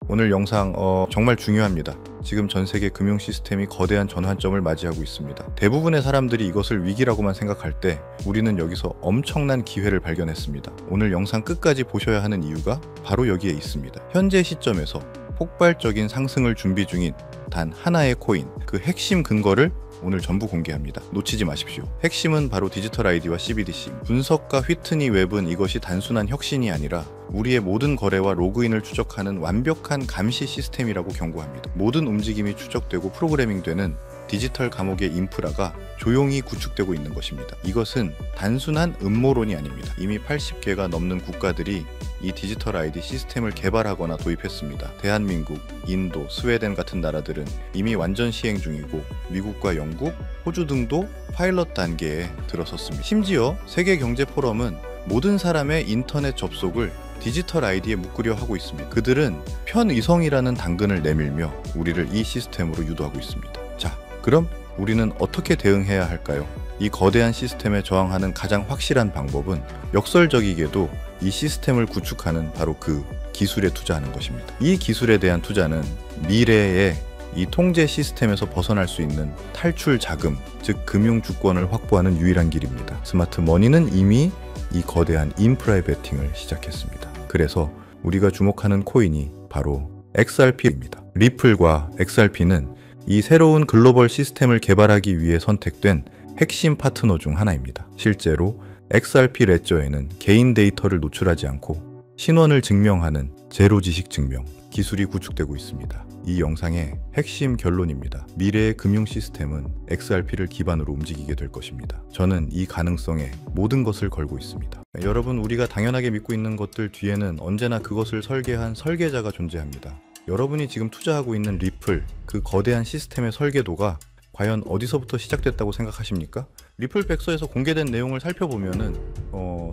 오늘 영상 정말 중요합니다. 지금 전 세계 금융 시스템이 거대한 전환점을 맞이하고 있습니다. 대부분의 사람들이 이것을 위기라고만 생각할 때 우리는 여기서 엄청난 기회를 발견했습니다. 오늘 영상 끝까지 보셔야 하는 이유가 바로 여기에 있습니다. 현재 시점에서 폭발적인 상승을 준비 중인 단 하나의 코인, 그 핵심 근거를 오늘 전부 공개합니다. 놓치지 마십시오. 핵심은 바로 디지털 아이디와 CBDC. 분석가 휘트니 웹은 이것이 단순한 혁신이 아니라 우리의 모든 거래와 로그인을 추적하는 완벽한 감시 시스템이라고 경고합니다. 모든 움직임이 추적되고 프로그래밍되는 디지털 감옥의 인프라가 조용히 구축되고 있는 것입니다. 이것은 단순한 음모론이 아닙니다. 이미 80개가 넘는 국가들이 이 디지털 아이디 시스템을 개발하거나 도입했습니다. 대한민국, 인도, 스웨덴 같은 나라들은 이미 완전 시행 중이고 미국과 영국, 호주 등도 파일럿 단계에 들어섰습니다. 심지어 세계경제포럼은 모든 사람의 인터넷 접속을 디지털 아이디에 묶으려 하고 있습니다. 그들은 편의성이라는 당근을 내밀며 우리를 이 시스템으로 유도하고 있습니다. 자, 그럼 우리는 어떻게 대응해야 할까요? 이 거대한 시스템에 저항하는 가장 확실한 방법은 역설적이게도 이 시스템을 구축하는 바로 그 기술에 투자하는 것입니다. 이 기술에 대한 투자는 미래의 이 통제 시스템에서 벗어날 수 있는 탈출 자금, 즉 금융 주권을 확보하는 유일한 길입니다. 스마트 머니는 이미 이 거대한 인프라의 베팅을 시작했습니다. 그래서 우리가 주목하는 코인이 바로 XRP입니다. 리플과 XRP는 이 새로운 글로벌 시스템을 개발하기 위해 선택된 핵심 파트너 중 하나입니다. 실제로 XRP 레저에는 개인 데이터를 노출하지 않고 신원을 증명하는 제로 지식 증명 기술이 구축되고 있습니다. 이 영상의 핵심 결론입니다. 미래의 금융 시스템은 XRP를 기반으로 움직이게 될 것입니다. 저는 이 가능성에 모든 것을 걸고 있습니다. 여러분, 우리가 당연하게 믿고 있는 것들 뒤에는 언제나 그것을 설계한 설계자가 존재합니다. 여러분이 지금 투자하고 있는 리플, 그 거대한 시스템의 설계도가 과연 어디서부터 시작됐다고 생각하십니까? 리플 백서에서 공개된 내용을 살펴보면은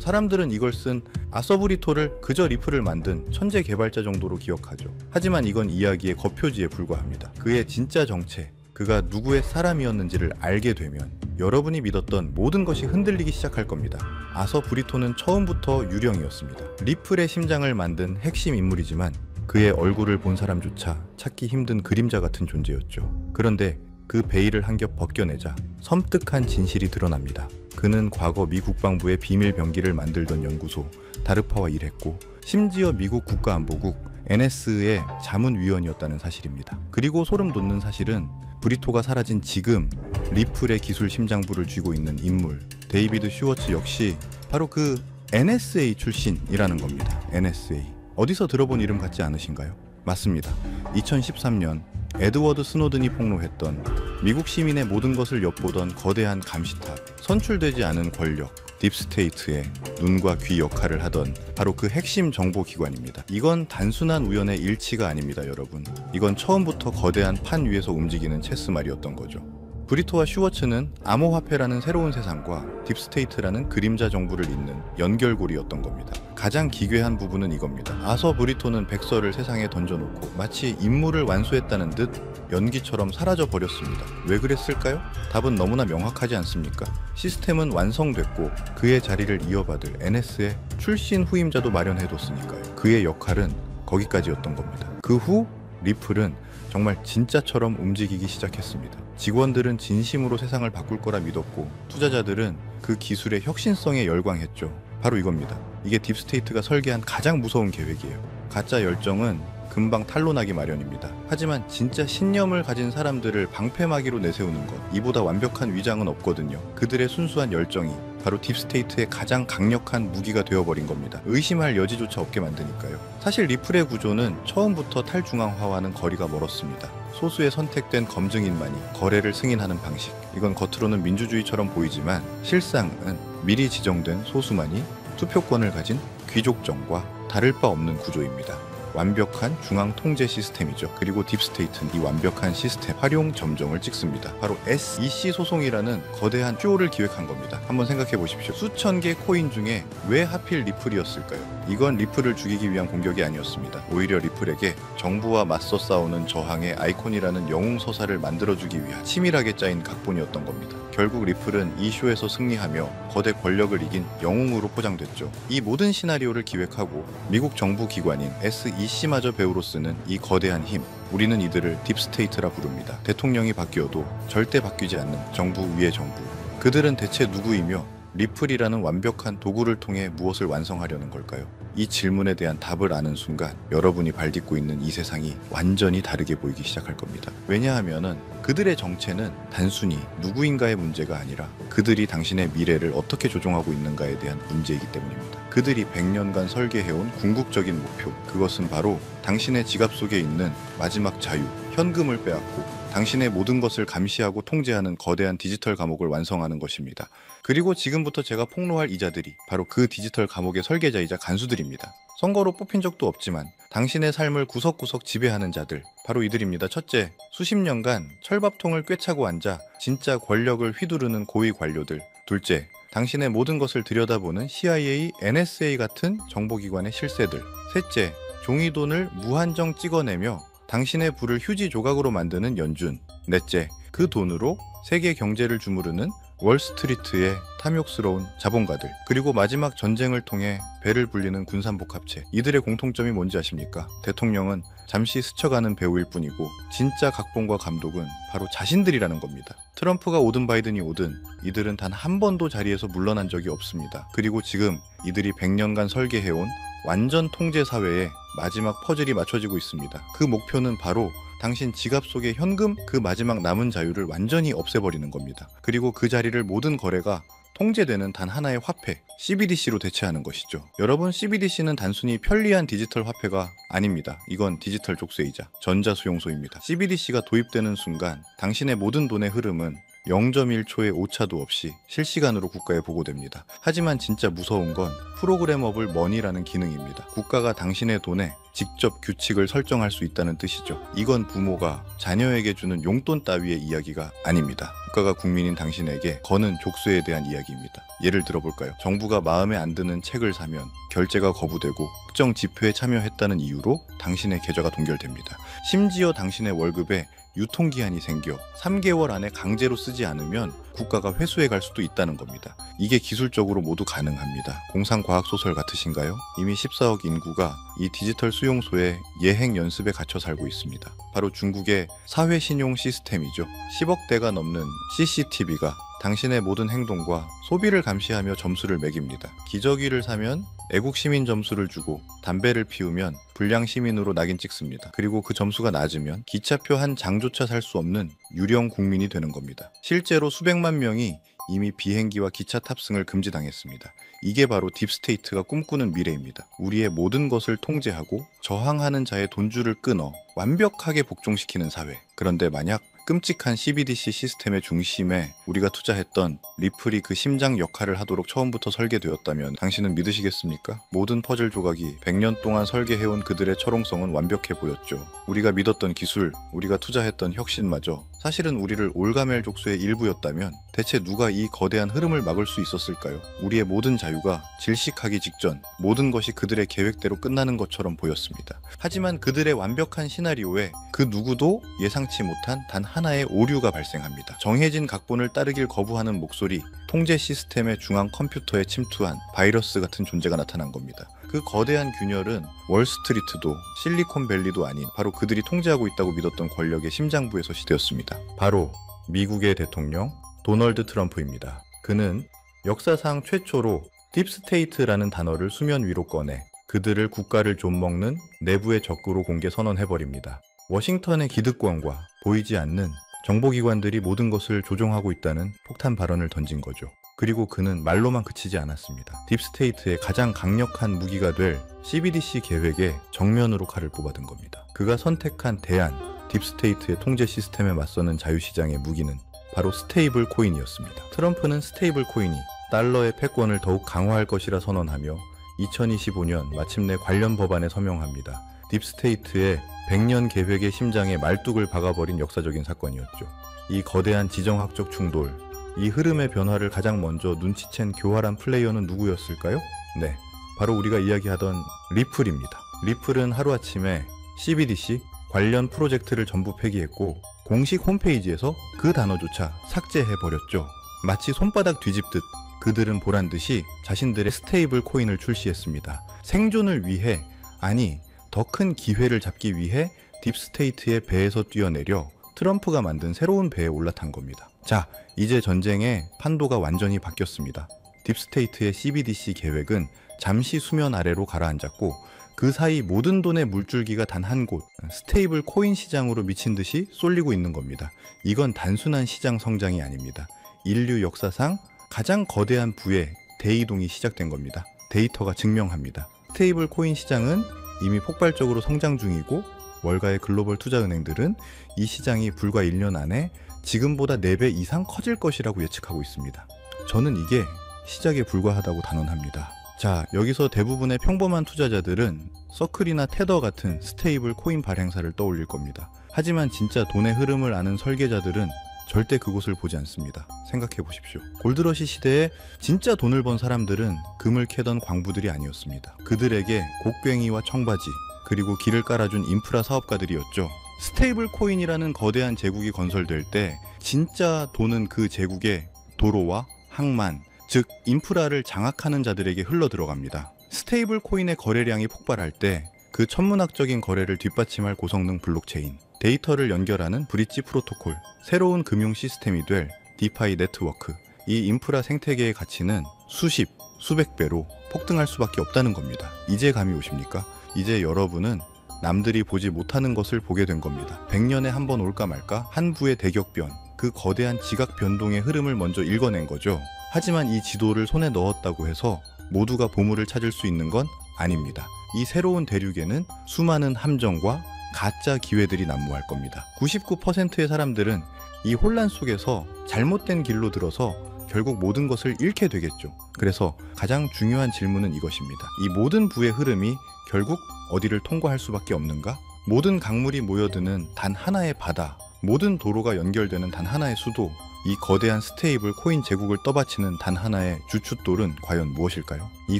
사람들은 이걸 쓴 아서브리토를 그저 리플을 만든 천재 개발자 정도로 기억하죠. 하지만 이건 이야기의 겉표지에 불과합니다. 그의 진짜 정체, 그가 누구의 사람이었는지를 알게 되면 여러분이 믿었던 모든 것이 흔들리기 시작할 겁니다. 아서브리토는 처음부터 유령이었습니다. 리플의 심장을 만든 핵심 인물이지만 그의 얼굴을 본 사람조차 찾기 힘든 그림자 같은 존재였죠. 그런데 그 베일을 한 겹 벗겨내자 섬뜩한 진실이 드러납니다. 그는 과거 미 국방부의 비밀 병기를 만들던 연구소 다르파와 일했고 심지어 미국 국가안보국 NS의 자문위원이었다는 사실입니다. 그리고 소름 돋는 사실은 브리토가 사라진 지금 리플의 기술 심장부를 쥐고 있는 인물 데이비드 슈워츠 역시 바로 그 NSA 출신이라는 겁니다. NSA. 어디서 들어본 이름 같지 않으신가요? 맞습니다. 2013년 에드워드 스노든이 폭로했던 미국 시민의 모든 것을 엿보던 거대한 감시탑, 선출되지 않은 권력, 딥스테이트의 눈과 귀 역할을 하던 바로 그 핵심 정보기관입니다. 이건 단순한 우연의 일치가 아닙니다, 여러분. 이건 처음부터 거대한 판 위에서 움직이는 체스말이었던 거죠. 브리토와 슈워츠는 암호화폐라는 새로운 세상과 딥스테이트라는 그림자 정부를 잇는 연결고리였던 겁니다. 가장 기괴한 부분은 이겁니다. 아서 브리토는 백서를 세상에 던져놓고 마치 임무를 완수했다는 듯 연기처럼 사라져 버렸습니다. 왜 그랬을까요? 답은 너무나 명확하지 않습니까? 시스템은 완성됐고 그의 자리를 이어받을 NS의 출신 후임자도 마련해뒀으니까요. 그의 역할은 거기까지였던 겁니다. 그 후 리플은 정말 진짜처럼 움직이기 시작했습니다. 직원들은 진심으로 세상을 바꿀 거라 믿었고 투자자들은 그 기술의 혁신성에 열광했죠. 바로 이겁니다. 이게 딥스테이트가 설계한 가장 무서운 계획이에요. 가짜 열정은 금방 탄로나기 마련입니다. 하지만 진짜 신념을 가진 사람들을 방패막이로 내세우는 것, 이보다 완벽한 위장은 없거든요. 그들의 순수한 열정이 바로 딥스테이트의 가장 강력한 무기가 되어버린 겁니다. 의심할 여지조차 없게 만드니까요. 사실 리플의 구조는 처음부터 탈중앙화와는 거리가 멀었습니다. 소수의 선택된 검증인만이 거래를 승인하는 방식. 이건 겉으로는 민주주의처럼 보이지만 실상은 미리 지정된 소수만이 투표권을 가진 귀족정과 다를 바 없는 구조입니다. 완벽한 중앙 통제 시스템이죠. 그리고 딥스테이트는 이 완벽한 시스템 활용 점정을 찍습니다. 바로 SEC 소송이라는 거대한 쇼를 기획한 겁니다. 한번 생각해 보십시오. 수천 개 코인 중에 왜 하필 리플이었을까요? 이건 리플을 죽이기 위한 공격이 아니었습니다. 오히려 리플에게 정부와 맞서 싸우는 저항의 아이콘이라는 영웅 서사를 만들어주기 위한 치밀하게 짜인 각본이었던 겁니다. 결국 리플은 이 쇼에서 승리하며 거대 권력을 이긴 영웅으로 포장됐죠. 이 모든 시나리오를 기획하고 미국 정부 기관인 SEC 이씨마저 배우로 쓰는 이 거대한 힘, 우리는 이들을 딥스테이트라 부릅니다. 대통령이 바뀌어도 절대 바뀌지 않는 정부 위의 정부. 그들은 대체 누구이며 리플이라는 완벽한 도구를 통해 무엇을 완성하려는 걸까요? 이 질문에 대한 답을 아는 순간 여러분이 발딛고 있는 이 세상이 완전히 다르게 보이기 시작할 겁니다. 왜냐하면은 그들의 정체는 단순히 누구인가의 문제가 아니라 그들이 당신의 미래를 어떻게 조종하고 있는가에 대한 문제이기 때문입니다. 그들이 100년간 설계해온 궁극적인 목표, 그것은 바로 당신의 지갑 속에 있는 마지막 자유, 현금을 빼앗고 당신의 모든 것을 감시하고 통제하는 거대한 디지털 감옥을 완성하는 것입니다. 그리고 지금부터 제가 폭로할 이자들이 바로 그 디지털 감옥의 설계자이자 간수들입니다. 선거로 뽑힌 적도 없지만 당신의 삶을 구석구석 지배하는 자들, 바로 이들입니다. 첫째, 수십 년간 철밥통을 꿰차고 앉아 진짜 권력을 휘두르는 고위 관료들. 둘째, 당신의 모든 것을 들여다보는 CIA, NSA 같은 정보기관의 실세들. 셋째, 종이돈을 무한정 찍어내며 당신의 부를 휴지 조각으로 만드는 연준. 넷째, 그 돈으로 세계 경제를 주무르는 월스트리트의 탐욕스러운 자본가들. 그리고 마지막 전쟁을 통해 배를 불리는 군산복합체. 이들의 공통점이 뭔지 아십니까? 대통령은 잠시 스쳐가는 배우일 뿐이고 진짜 각본과 감독은 바로 자신들이라는 겁니다. 트럼프가 오든 바이든이 오든 이들은 단 한 번도 자리에서 물러난 적이 없습니다. 그리고 지금 이들이 100년간 설계해온 완전 통제 사회에 마지막 퍼즐이 맞춰지고 있습니다. 그 목표는 바로 당신 지갑 속의 현금, 그 마지막 남은 자유를 완전히 없애버리는 겁니다. 그리고 그 자리를 모든 거래가 통제되는 단 하나의 화폐, CBDC로 대체하는 것이죠. 여러분, CBDC는 단순히 편리한 디지털 화폐가 아닙니다. 이건 디지털 족쇄이자 전자수용소입니다. CBDC가 도입되는 순간 당신의 모든 돈의 흐름은 0.1초의 오차도 없이 실시간으로 국가에 보고됩니다. 하지만 진짜 무서운 건 프로그래머블 머니라는 기능입니다. 국가가 당신의 돈에 직접 규칙을 설정할 수 있다는 뜻이죠. 이건 부모가 자녀에게 주는 용돈 따위의 이야기가 아닙니다. 국가가 국민인 당신에게 거는 족쇄에 대한 이야기입니다. 예를 들어볼까요? 정부가 마음에 안 드는 책을 사면 결제가 거부되고 특정 집회에 참여했다는 이유로 당신의 계좌가 동결됩니다. 심지어 당신의 월급에 유통기한이 생겨 3개월 안에 강제로 쓰지 않으면 국가가 회수해 갈 수도 있다는 겁니다. 이게 기술적으로 모두 가능합니다. 공상과학소설 같으신가요? 이미 14억 인구가 이 디지털 수용소의 예행 연습에 갇혀 살고 있습니다. 바로 중국의 사회신용 시스템이죠. 10억 대가 넘는 CCTV가 당신의 모든 행동과 소비를 감시하며 점수를 매깁니다. 기저귀를 사면 애국 시민 점수를 주고 담배를 피우면 불량 시민으로 낙인 찍습니다. 그리고 그 점수가 낮으면 기차표 한 장조차 살 수 없는 유령 국민이 되는 겁니다. 실제로 수백만 명이 이미 비행기와 기차 탑승을 금지당했습니다. 이게 바로 딥스테이트가 꿈꾸는 미래입니다. 우리의 모든 것을 통제하고 저항하는 자의 돈줄을 끊어 완벽하게 복종시키는 사회. 그런데 만약 끔찍한 CBDC 시스템의 중심에 우리가 투자했던 리플이 그 심장 역할을 하도록 처음부터 설계되었다면 당신은 믿으시겠습니까? 모든 퍼즐 조각이 100년 동안 설계해온 그들의 철옹성은 완벽해 보였죠. 우리가 믿었던 기술, 우리가 투자했던 혁신마저 사실은 우리를 올가멜 족쇄의 일부였다면 대체 누가 이 거대한 흐름을 막을 수 있었을까요? 우리의 모든 자유가 질식하기 직전 모든 것이 그들의 계획대로 끝나는 것처럼 보였습니다. 하지만 그들의 완벽한 시나리오에 그 누구도 예상치 못한 단 하나의 오류가 발생합니다. 정해진 각본을 따르길 거부하는 목소리, 통제 시스템의 중앙 컴퓨터에 침투한 바이러스 같은 존재가 나타난 겁니다. 그 거대한 균열은 월스트리트도 실리콘밸리도 아닌 바로 그들이 통제하고 있다고 믿었던 권력의 심장부에서 시되었습니다. 바로 미국의 대통령 도널드 트럼프입니다. 그는 역사상 최초로 딥스테이트라는 단어를 수면 위로 꺼내 그들을 국가를 좀먹는 내부의 적으로 공개 선언해버립니다. 워싱턴의 기득권과 보이지 않는 정보기관들이 모든 것을 조종하고 있다는 폭탄 발언을 던진 거죠. 그리고 그는 말로만 그치지 않았습니다. 딥스테이트의 가장 강력한 무기가 될 CBDC 계획에 정면으로 칼을 꼽아든 겁니다. 그가 선택한 대안, 딥스테이트의 통제 시스템에 맞서는 자유시장의 무기는 바로 스테이블 코인이었습니다. 트럼프는 스테이블 코인이 달러의 패권을 더욱 강화할 것이라 선언하며 2025년 마침내 관련 법안에 서명합니다. 딥스테이트의 100년 계획의 심장에 말뚝을 박아버린 역사적인 사건이었죠. 이 거대한 지정학적 충돌, 이 흐름의 변화를 가장 먼저 눈치챈 교활한 플레이어는 누구였을까요? 네, 바로 우리가 이야기하던 리플입니다. 리플은 하루아침에 CBDC 관련 프로젝트를 전부 폐기했고 공식 홈페이지에서 그 단어조차 삭제해버렸죠. 마치 손바닥 뒤집듯 그들은 보란듯이 자신들의 스테이블 코인을 출시했습니다. 생존을 위해, 아니 더 큰 기회를 잡기 위해 딥스테이트의 배에서 뛰어내려 트럼프가 만든 새로운 배에 올라탄 겁니다. 자, 이제 전쟁의 판도가 완전히 바뀌었습니다. 딥스테이트의 CBDC 계획은 잠시 수면 아래로 가라앉았고 그 사이 모든 돈의 물줄기가 단 한 곳, 스테이블 코인 시장으로 미친 듯이 쏠리고 있는 겁니다. 이건 단순한 시장 성장이 아닙니다. 인류 역사상 가장 거대한 부의 대이동이 시작된 겁니다. 데이터가 증명합니다. 스테이블 코인 시장은 이미 폭발적으로 성장 중이고 월가의 글로벌 투자은행들은 이 시장이 불과 1년 안에 지금보다 4배 이상 커질 것이라고 예측하고 있습니다. 저는 이게 시작에 불과하다고 단언합니다. 자, 여기서 대부분의 평범한 투자자들은 서클이나 테더 같은 스테이블 코인 발행사를 떠올릴 겁니다. 하지만 진짜 돈의 흐름을 아는 설계자들은 절대 그곳을 보지 않습니다. 생각해 보십시오. 골드러시 시대에 진짜 돈을 번 사람들은 금을 캐던 광부들이 아니었습니다. 그들에게 곡괭이와 청바지, 그리고 길을 깔아준 인프라 사업가들이었죠. 스테이블 코인이라는 거대한 제국이 건설될 때 진짜 돈은 그 제국의 도로와 항만, 즉 인프라를 장악하는 자들에게 흘러 들어갑니다. 스테이블 코인의 거래량이 폭발할 때 그 천문학적인 거래를 뒷받침할 고성능 블록체인, 데이터를 연결하는 브릿지 프로토콜, 새로운 금융 시스템이 될 디파이 네트워크, 이 인프라 생태계의 가치는 수십, 수백 배로 폭등할 수밖에 없다는 겁니다. 이제 감이 오십니까? 이제 여러분은 남들이 보지 못하는 것을 보게 된 겁니다. 100년에 한 번 올까 말까 한 부의 대격변, 그 거대한 지각 변동의 흐름을 먼저 읽어낸 거죠. 하지만 이 지도를 손에 넣었다고 해서 모두가 보물을 찾을 수 있는 건 아닙니다. 이 새로운 대륙에는 수많은 함정과 가짜 기회들이 난무할 겁니다. 99%의 사람들은 이 혼란 속에서 잘못된 길로 들어서 결국 모든 것을 잃게 되겠죠. 그래서 가장 중요한 질문은 이것입니다. 이 모든 부의 흐름이 결국 어디를 통과할 수밖에 없는가? 모든 강물이 모여드는 단 하나의 바다, 모든 도로가 연결되는 단 하나의 수도, 이 거대한 스테이블 코인 제국을 떠받치는 단 하나의 주춧돌은 과연 무엇일까요? 이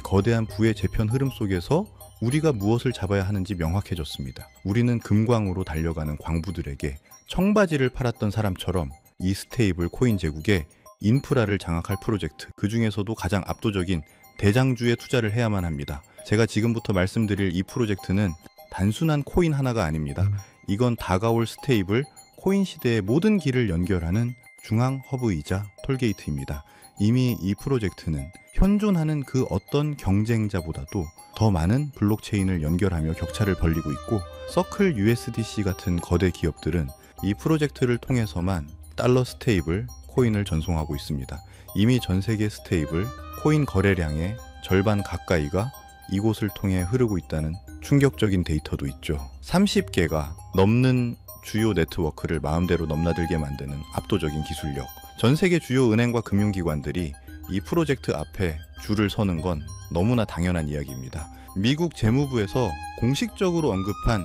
거대한 부의 재편 흐름 속에서 우리가 무엇을 잡아야 하는지 명확해졌습니다. 우리는 금광으로 달려가는 광부들에게 청바지를 팔았던 사람처럼 이 스테이블 코인 제국에 인프라를 장악할 프로젝트, 그 중에서도 가장 압도적인 대장주에 투자를 해야만 합니다. 제가 지금부터 말씀드릴 이 프로젝트는 단순한 코인 하나가 아닙니다. 이건 다가올 스테이블 코인 시대의 모든 길을 연결하는 중앙 허브이자 톨게이트입니다. 이미 이 프로젝트는 현존하는 그 어떤 경쟁자보다도 더 많은 블록체인을 연결하며 격차를 벌리고 있고, 서클 USDC 같은 거대 기업들은 이 프로젝트를 통해서만 달러 스테이블 코인을 전송하고 있습니다. 이미 전 세계 스테이블 코인 거래량의 절반 가까이가 이곳을 통해 흐르고 있다는 충격적인 데이터도 있죠. 30개가 넘는 주요 네트워크를 마음대로 넘나들게 만드는 압도적인 기술력. 전 세계 주요 은행과 금융기관들이 이 프로젝트 앞에 줄을 서는 건 너무나 당연한 이야기입니다. 미국 재무부에서 공식적으로 언급한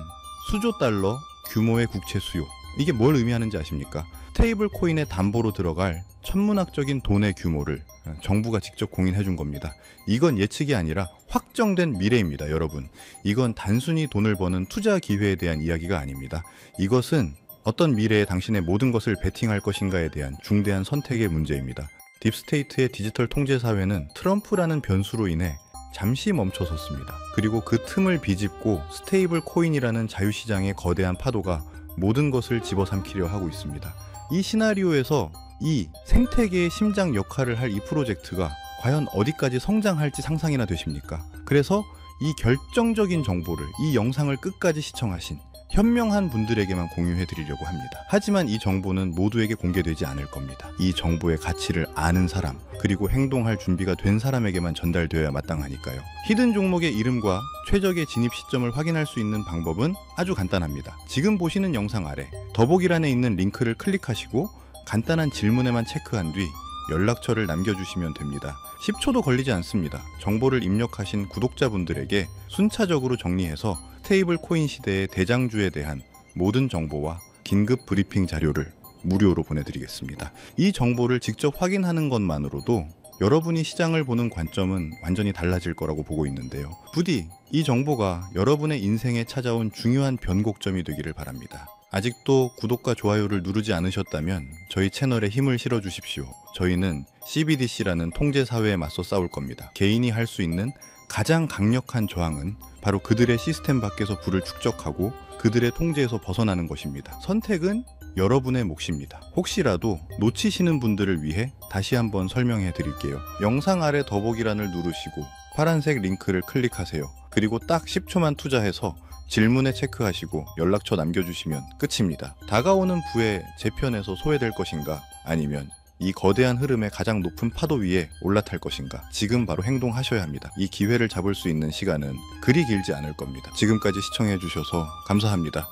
수조 달러 규모의 국채 수요. 이게 뭘 의미하는지 아십니까? 스테이블 코인의 담보로 들어갈 천문학적인 돈의 규모를 정부가 직접 공인해 준 겁니다. 이건 예측이 아니라 확정된 미래입니다, 여러분. 이건 단순히 돈을 버는 투자 기회에 대한 이야기가 아닙니다. 이것은 어떤 미래에 당신의 모든 것을 베팅할 것인가에 대한 중대한 선택의 문제입니다. 딥스테이트의 디지털 통제 사회는 트럼프라는 변수로 인해 잠시 멈춰섰습니다. 그리고 그 틈을 비집고 스테이블 코인이라는 자유시장의 거대한 파도가 모든 것을 집어삼키려 하고 있습니다. 이 시나리오에서 이 생태계의 심장 역할을 할 이 프로젝트가 과연 어디까지 성장할지 상상이나 되십니까? 그래서 이 결정적인 정보를, 이 영상을 끝까지 시청하신 현명한 분들에게만 공유해 드리려고 합니다. 하지만 이 정보는 모두에게 공개되지 않을 겁니다. 이 정보의 가치를 아는 사람, 그리고 행동할 준비가 된 사람에게만 전달되어야 마땅하니까요. 히든 종목의 이름과 최적의 진입 시점을 확인할 수 있는 방법은 아주 간단합니다. 지금 보시는 영상 아래 더보기란에 있는 링크를 클릭하시고 간단한 질문에만 체크한 뒤 연락처를 남겨주시면 됩니다. 10초도 걸리지 않습니다. 정보를 입력하신 구독자분들에게 순차적으로 정리해서 스테이블 코인 시대의 대장주에 대한 모든 정보와 긴급 브리핑 자료를 무료로 보내드리겠습니다. 이 정보를 직접 확인하는 것만으로도 여러분이 시장을 보는 관점은 완전히 달라질 거라고 보고 있는데요. 부디 이 정보가 여러분의 인생에 찾아온 중요한 변곡점이 되기를 바랍니다. 아직도 구독과 좋아요를 누르지 않으셨다면 저희 채널에 힘을 실어 주십시오. 저희는 CBDC라는 통제사회에 맞서 싸울 겁니다. 개인이 할 수 있는 가장 강력한 저항은 바로 그들의 시스템 밖에서 부를 축적하고 그들의 통제에서 벗어나는 것입니다. 선택은 여러분의 몫입니다. 혹시라도 놓치시는 분들을 위해 다시 한번 설명해 드릴게요. 영상 아래 더보기란을 누르시고 파란색 링크를 클릭하세요. 그리고 딱 10초만 투자해서 질문에 체크하시고 연락처 남겨주시면 끝입니다. 다가오는 부에 제 편에서 소외될 것인가, 아니면 이 거대한 흐름의 가장 높은 파도 위에 올라탈 것인가, 지금 바로 행동하셔야 합니다. 이 기회를 잡을 수 있는 시간은 그리 길지 않을 겁니다. 지금까지 시청해주셔서 감사합니다.